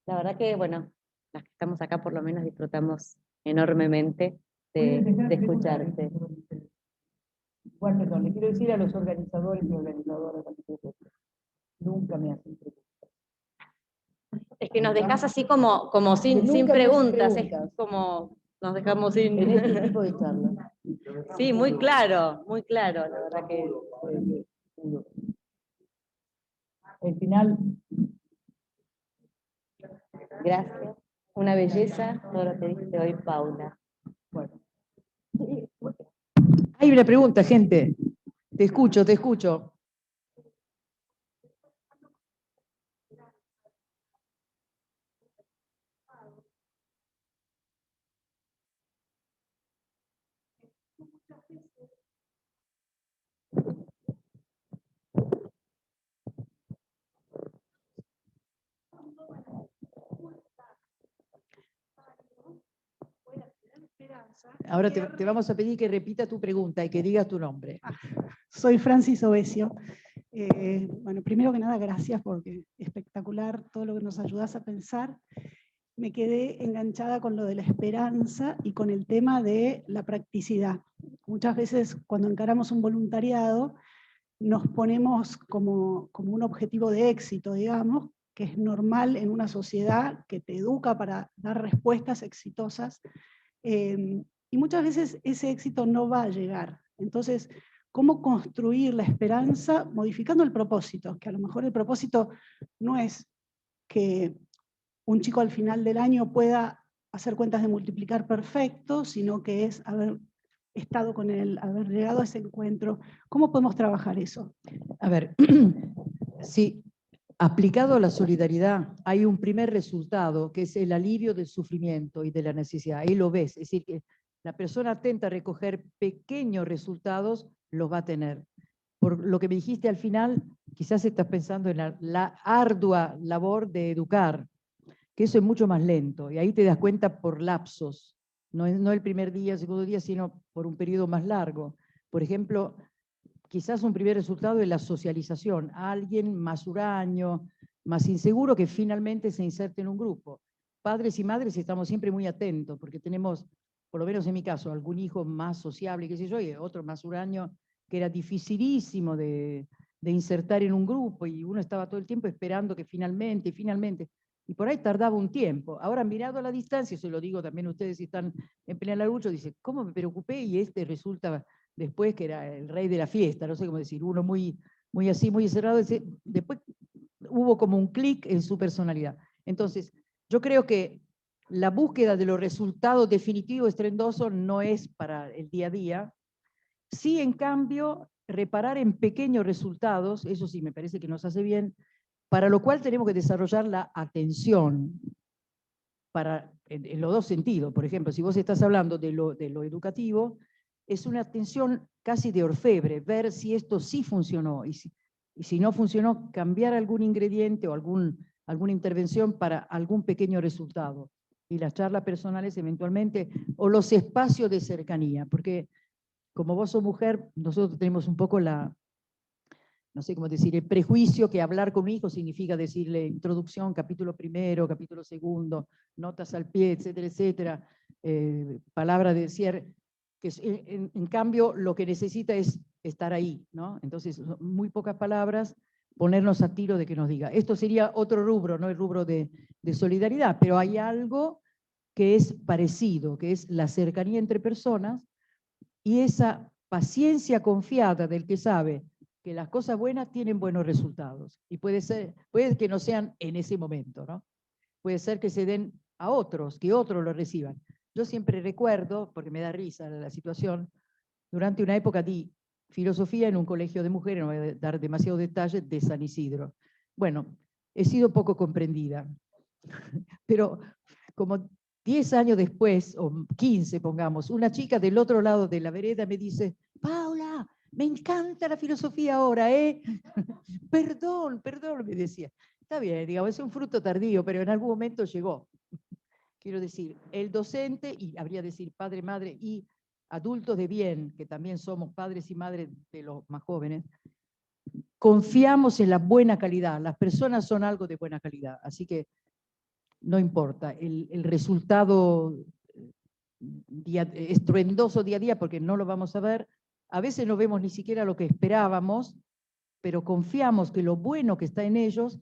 La verdad que, bueno, las que estamos acá por lo menos disfrutamos enormemente de escucharte. Bueno, perdón, le quiero decir a los organizadores y organizadoras, nunca me hacen preguntas. Es que nos dejas así como sin preguntas, es como nos dejamos sin... En este tipo de charlas. Sí, muy claro, la verdad que... El final. Gracias. Una belleza, todo lo que dijiste hoy, Paula. Bueno. Hay una pregunta, gente. Te escucho, te escucho. Ahora te vamos a pedir que repita tu pregunta y que digas tu nombre. Soy Francis Ovesio. Bueno, primero que nada, gracias porque espectacular todo lo que nos ayudas a pensar. Me quedé enganchada con lo de la esperanza y con el tema de la practicidad. Muchas veces cuando encaramos un voluntariado nos ponemos como un objetivo de éxito, digamos, que es normal en una sociedad que te educa para dar respuestas exitosas. Y muchas veces ese éxito no va a llegar. Entonces, ¿cómo construir la esperanza modificando el propósito? Que a lo mejor el propósito no es que un chico al final del año pueda hacer cuentas de multiplicar perfecto, sino que es haber estado con él, haber llegado a ese encuentro. ¿Cómo podemos trabajar eso? A ver, sí, aplicado a la solidaridad, hay un primer resultado que es el alivio del sufrimiento y de la necesidad. Ahí lo ves, es decir, que la persona atenta a recoger pequeños resultados, los va a tener. Por lo que me dijiste al final, quizás estás pensando en la ardua labor de educar, que eso es mucho más lento, y ahí te das cuenta por lapsos, no el primer día, segundo día, sino por un periodo más largo. Por ejemplo, quizás un primer resultado es la socialización, alguien más huraño, más inseguro que finalmente se inserte en un grupo. Padres y madres estamos siempre muy atentos, porque tenemos, por lo menos en mi caso, algún hijo más sociable, qué sé yo, y otro más huraño, que era dificilísimo de insertar en un grupo, y uno estaba todo el tiempo esperando que finalmente, y por ahí tardaba un tiempo. Ahora, mirado a la distancia, se lo digo también a ustedes si están en plena lucha, dice, ¿cómo me preocupé? Y este resulta después que era el rey de la fiesta, no sé cómo decir, uno muy, muy así, muy cerrado, después hubo como un clic en su personalidad. Entonces, yo creo que la búsqueda de los resultados definitivos, estrendosos, no es para el día a día. Sí, en cambio, reparar en pequeños resultados, eso sí me parece que nos hace bien, para lo cual tenemos que desarrollar la atención en los dos sentidos. Por ejemplo, si vos estás hablando de lo educativo, es una atención casi de orfebre, ver si esto sí funcionó, y si no funcionó, cambiar algún ingrediente o alguna intervención para algún pequeño resultado. Y las charlas personales eventualmente, o los espacios de cercanía, porque como vos sos mujer, nosotros tenemos un poco no sé cómo decir, el prejuicio que hablar con un hijo significa decirle introducción, capítulo primero, capítulo segundo, notas al pie, etcétera, etcétera, palabra de cierre, que en cambio lo que necesita es estar ahí, ¿no? Entonces, muy pocas palabras, ponernos a tiro de que nos diga. Esto sería otro rubro, ¿no? El rubro de solidaridad, pero hay algo que es parecido, que es la cercanía entre personas y esa paciencia confiada del que sabe que las cosas buenas tienen buenos resultados. Y puede que no sean en ese momento, ¿no? Puede ser que se den a otros, que otros lo reciban. Yo siempre recuerdo, porque me da risa la situación, durante una época di filosofía en un colegio de mujeres, no voy a dar demasiados detalles, de San Isidro. Bueno, he sido poco comprendida, pero como 10 años después, o 15 pongamos, una chica del otro lado de la vereda me dice, Paula, me encanta la filosofía ahora, ¿eh? Perdón, me decía. Está bien, digamos, es un fruto tardío, pero en algún momento llegó. Quiero decir, el docente, y habría que decir padre, madre y adultos de bien, que también somos padres y madres de los más jóvenes, confiamos en la buena calidad. Las personas son algo de buena calidad, así que no importa. El resultado estruendoso día a día, porque no lo vamos a ver, a veces no vemos ni siquiera lo que esperábamos, pero confiamos que lo bueno que está en ellos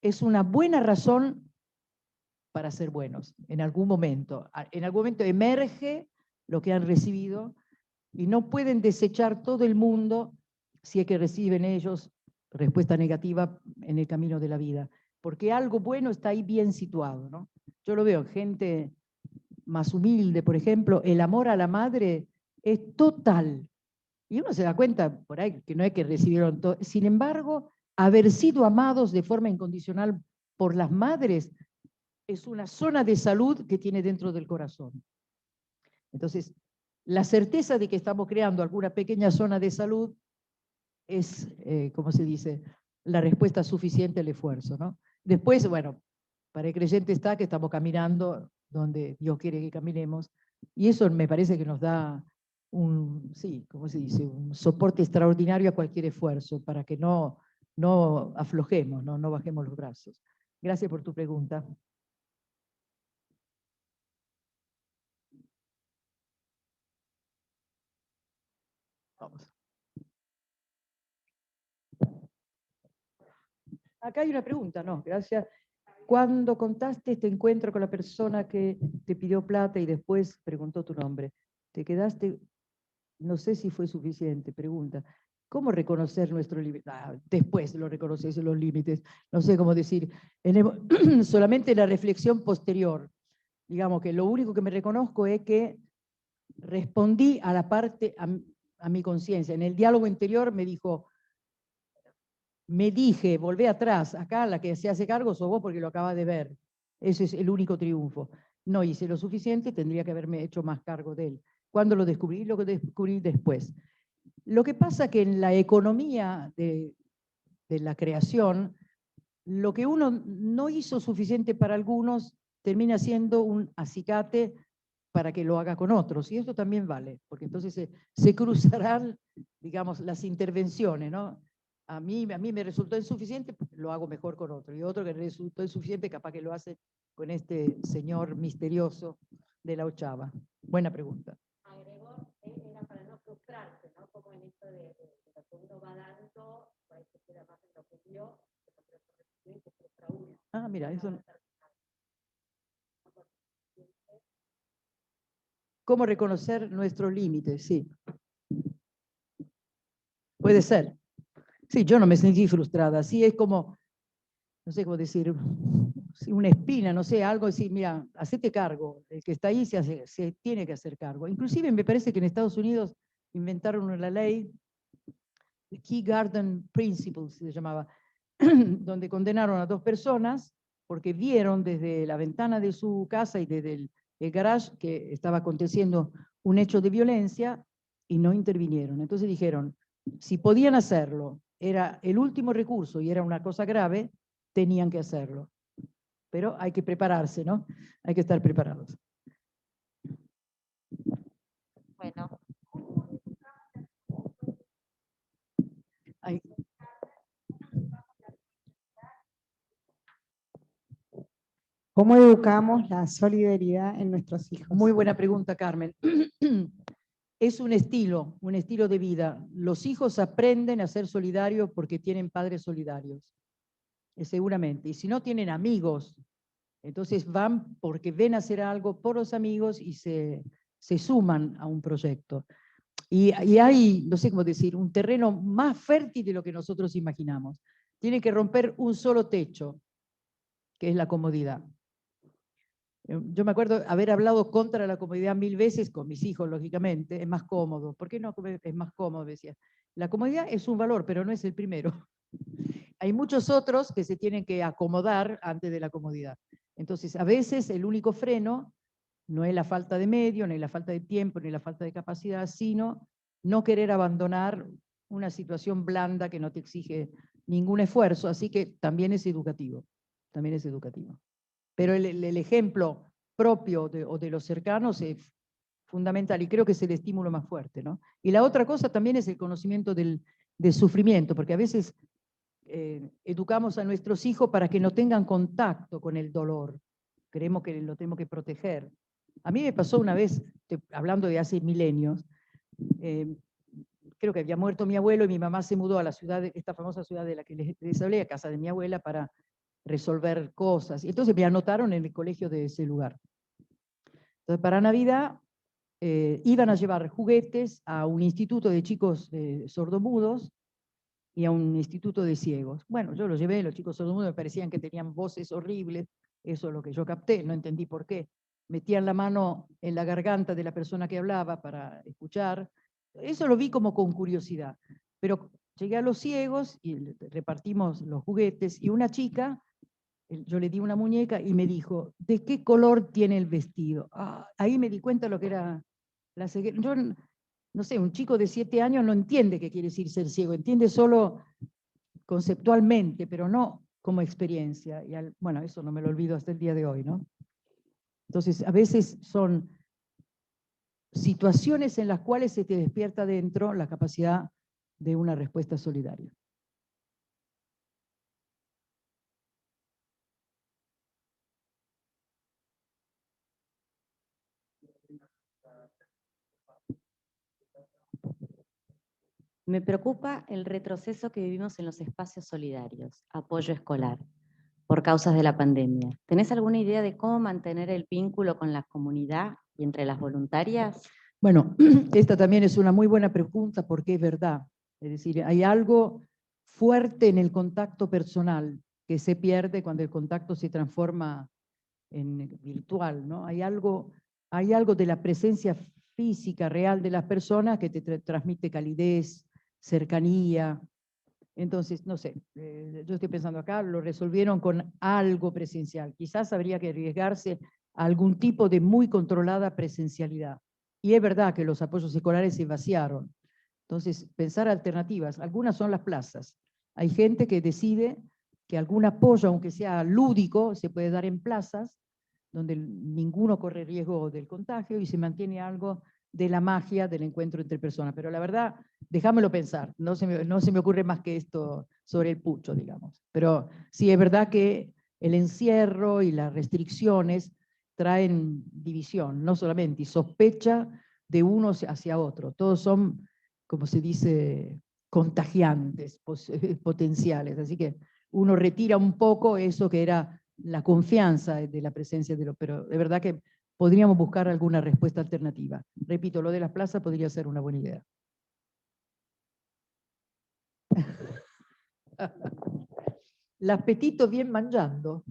es una buena razón para ser buenos. En algún momento emerge lo que han recibido y no pueden desechar todo el mundo si es que reciben ellos respuesta negativa en el camino de la vida, porque algo bueno está ahí bien situado, ¿no? Yo lo veo en gente más humilde, por ejemplo, el amor a la madre es total. Y uno se da cuenta por ahí que no es que recibieron todo. Sin embargo, haber sido amados de forma incondicional por las madres es una zona de salud que tiene dentro del corazón. Entonces, la certeza de que estamos creando alguna pequeña zona de salud es, ¿cómo se dice?, la respuesta suficiente al esfuerzo, ¿no? Después, bueno, para el creyente está que estamos caminando donde Dios quiere que caminemos, y eso me parece que nos da sí, ¿cómo se dice?, un soporte extraordinario a cualquier esfuerzo, para que no aflojemos, no bajemos los brazos. Gracias por tu pregunta. Vamos. Acá hay una pregunta, ¿no? Gracias. Cuando contaste este encuentro con la persona que te pidió plata y después preguntó tu nombre, te quedaste, no sé si fue suficiente, pregunta. ¿Cómo reconocer nuestro límite? Después lo reconoces los límites, no sé cómo decir. Solamente la reflexión posterior. Digamos que lo único que me reconozco es que respondí a la parte, a mi conciencia. En el diálogo interior me dije, volvé atrás, acá la que se hace cargo sos vos porque lo acabas de ver. Ese es el único triunfo. No hice lo suficiente, tendría que haberme hecho más cargo de él. ¿Cuándo lo descubrí? Lo que descubrí después. Lo que pasa que en la economía de la creación, lo que uno no hizo suficiente para algunos termina siendo un acicate para que lo haga con otros. Y esto también vale, porque entonces se cruzarán, digamos, las intervenciones, ¿no? A mí me resultó insuficiente, lo hago mejor con otro. Y otro que resultó insuficiente, capaz que lo hace con este señor misterioso de la ochava. Buena pregunta. Agregó, era para no frustrarse, ¿no? Como en esto de lo que uno va dando, pues se queda más en lo que dio, que se frustra uno. Ah, mira, eso. ¿Cómo reconocer nuestros límites? Sí. Puede ser. Sí, yo no me sentí frustrada. Sí, es como, no sé cómo decir, sí, una espina, no sé, algo así, mira, hacete cargo. El que está ahí se tiene que hacer cargo. Inclusive me parece que en Estados Unidos inventaron la ley, Key Garden Principles se llamaba, donde condenaron a 2 personas porque vieron desde la ventana de su casa y desde el garage que estaba aconteciendo un hecho de violencia y no intervinieron. Entonces dijeron, si podían hacerlo, era el último recurso y era una cosa grave, tenían que hacerlo. Pero hay que prepararse, ¿no? Hay que estar preparados. Bueno, Hay, ¿Cómo educamos la solidaridad en nuestros hijos? muy buena pregunta, Carmen. Es un estilo de vida. Los hijos aprenden a ser solidarios porque tienen padres solidarios, seguramente. Y si no tienen amigos, entonces van porque ven hacer algo por los amigos y se suman a un proyecto. Y hay, no sé cómo decir, un terreno más fértil de lo que nosotros imaginamos. Tiene que romper un solo techo, que es la comodidad. Yo me acuerdo haber hablado contra la comodidad 1000 veces con mis hijos, lógicamente, es más cómodo. ¿Por qué no es más cómodo? Decía. La comodidad es un valor, pero no es el primero. Hay muchos otros que se tienen que acomodar antes de la comodidad. Entonces, a veces el único freno no es la falta de medio, ni la falta de tiempo, ni la falta de capacidad, sino no querer abandonar una situación blanda que no te exige ningún esfuerzo. Así que también es educativo, también es educativo. Pero el ejemplo propio o de los cercanos es fundamental y creo que es el estímulo más fuerte, ¿no? Y la otra cosa también es el conocimiento del sufrimiento, porque a veces educamos a nuestros hijos para que no tengan contacto con el dolor. Creemos que lo tenemos que proteger. A mí me pasó una vez, hablando de hace milenios, creo que había muerto mi abuelo y mi mamá se mudó a la ciudad, esta famosa ciudad de la que les hablé, a casa de mi abuela, para resolver cosas. Y entonces me anotaron en el colegio de ese lugar. Entonces, para Navidad iban a llevar juguetes a un instituto de chicos sordomudos y a un instituto de ciegos. Bueno, yo los llevé, los chicos sordomudos me parecían que tenían voces horribles, eso es lo que yo capté, no entendí por qué. Metían la mano en la garganta de la persona que hablaba para escuchar. Eso lo vi como con curiosidad. Pero llegué a los ciegos y repartimos los juguetes y una chica, yo le di una muñeca y me dijo, ¿de qué color tiene el vestido? Ah, ahí me di cuenta lo que era la ceguera. Yo no sé, un chico de 7 años no entiende qué quiere decir ser ciego, entiende solo conceptualmente, pero no como experiencia. Y bueno, eso no me lo olvido hasta el día de hoy, ¿no? Entonces, a veces son situaciones en las cuales se te despierta dentro la capacidad de una respuesta solidaria. me preocupa el retroceso que vivimos en los espacios solidarios, apoyo escolar, por causas de la pandemia. ¿Tenés alguna idea de cómo mantener el vínculo con la comunidad y entre las voluntarias? Bueno, esta también es una muy buena pregunta porque es verdad. Es decir, hay algo fuerte en el contacto personal que se pierde cuando el contacto se transforma en virtual, ¿no? Hay algo de la presencia física real de las personas que te transmite calidez, cercanía. Entonces, no sé, yo estoy pensando acá, lo resolvieron con algo presencial. Quizás habría que arriesgarse a algún tipo de muy controlada presencialidad. Y es verdad que los apoyos escolares se vaciaron. Entonces, pensar alternativas. Algunas son las plazas. Hay gente que decide que algún apoyo, aunque sea lúdico, se puede dar en plazas, donde ninguno corre riesgo del contagio y se mantiene algo de la magia del encuentro entre personas. Pero la verdad, déjamelo pensar, no se me ocurre más que esto sobre el pucho, digamos. Pero sí, es verdad que el encierro y las restricciones traen división, no solamente, y sospecha de unos hacia otro. Todos son, como se dice, contagiantes, potenciales. Así que uno retira un poco eso que era la confianza de la presencia de los, pero de verdad que podríamos buscar alguna respuesta alternativa. Repito, lo de las plazas podría ser una buena idea. L'appetito bien mangiando.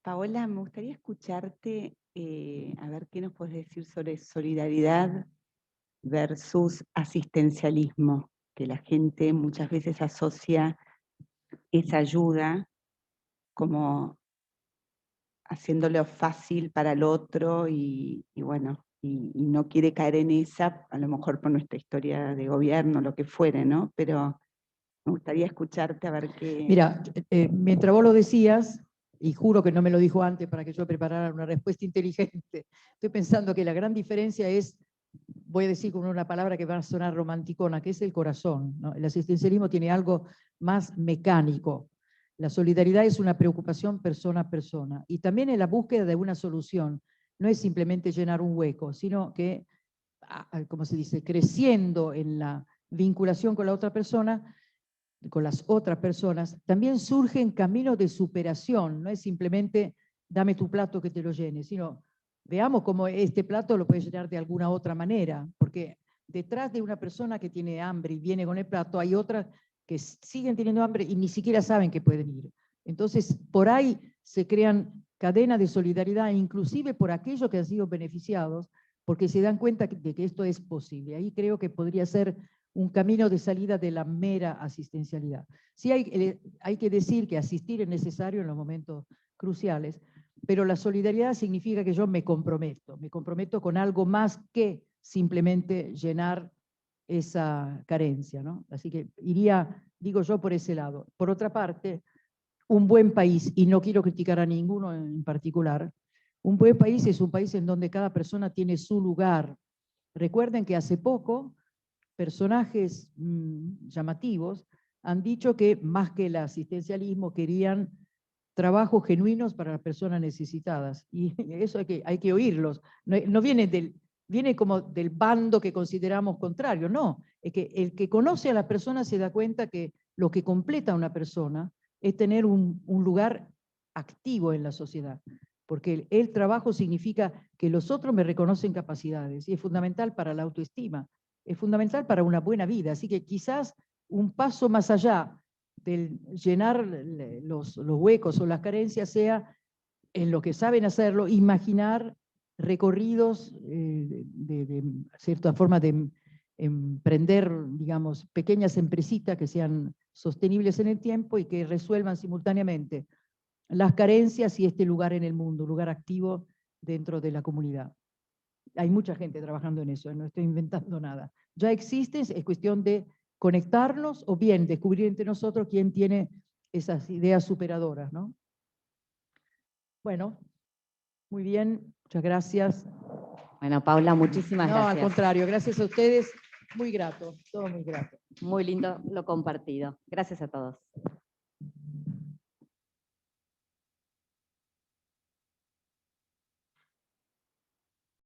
Paola, me gustaría escucharte, a ver qué nos puedes decir sobre solidaridad versus asistencialismo, que la gente muchas veces asocia esa ayuda como haciéndolo fácil para el otro y bueno, y no quiere caer en esa, a lo mejor por nuestra historia de gobierno, lo que fuere, ¿no? Pero me gustaría escucharte a ver qué... Mira, mientras vos lo decías, y juro que no me lo dijo antes para que yo preparara una respuesta inteligente, estoy pensando que la gran diferencia es, voy a decir con una palabra que va a sonar romanticona, que es el corazón, ¿no? El asistencialismo tiene algo más mecánico. La solidaridad es una preocupación persona a persona y también es la búsqueda de una solución. No es simplemente llenar un hueco, sino que, como se dice, creciendo en la vinculación con la otra persona, con las otras personas, también surgen caminos de superación. No es simplemente dame tu plato que te lo llene, sino veamos cómo este plato lo puedes llenar de alguna otra manera, porque detrás de una persona que tiene hambre y viene con el plato, hay otras que siguen teniendo hambre y ni siquiera saben que pueden ir. Entonces, por ahí se crean cadenas de solidaridad, inclusive por aquellos que han sido beneficiados, porque se dan cuenta de que esto es posible. Ahí creo que podría ser un camino de salida de la mera asistencialidad. Sí hay que decir que asistir es necesario en los momentos cruciales, pero la solidaridad significa que yo me comprometo con algo más que simplemente llenar esa carencia, ¿no? Así que iría, digo yo, por ese lado. Por otra parte, un buen país, y no quiero criticar a ninguno en particular, un buen país es un país en donde cada persona tiene su lugar. Recuerden que hace poco personajes llamativos han dicho que más que el asistencialismo querían trabajos genuinos para las personas necesitadas. Y eso hay que oírlos. No viene como del bando que consideramos contrario, no. Es que el que conoce a la persona se da cuenta que lo que completa a una persona es tener un lugar activo en la sociedad. Porque el trabajo significa que los otros me reconocen capacidades y es fundamental para la autoestima. Es fundamental para una buena vida, así que quizás un paso más allá del llenar los huecos o las carencias sea, en lo que saben hacerlo, imaginar recorridos de cierta forma de emprender, digamos, pequeñas empresitas que sean sostenibles en el tiempo y que resuelvan simultáneamente las carencias y este lugar en el mundo, lugar activo dentro de la comunidad. Hay mucha gente trabajando en eso, no estoy inventando nada. Ya existe, es cuestión de conectarnos o bien descubrir entre nosotros quién tiene esas ideas superadoras, ¿no? Bueno, muy bien, muchas gracias. Bueno, Paula, muchísimas No, gracias. al contrario, gracias a ustedes, muy grato, todo muy grato. Muy lindo lo compartido. Gracias a todos.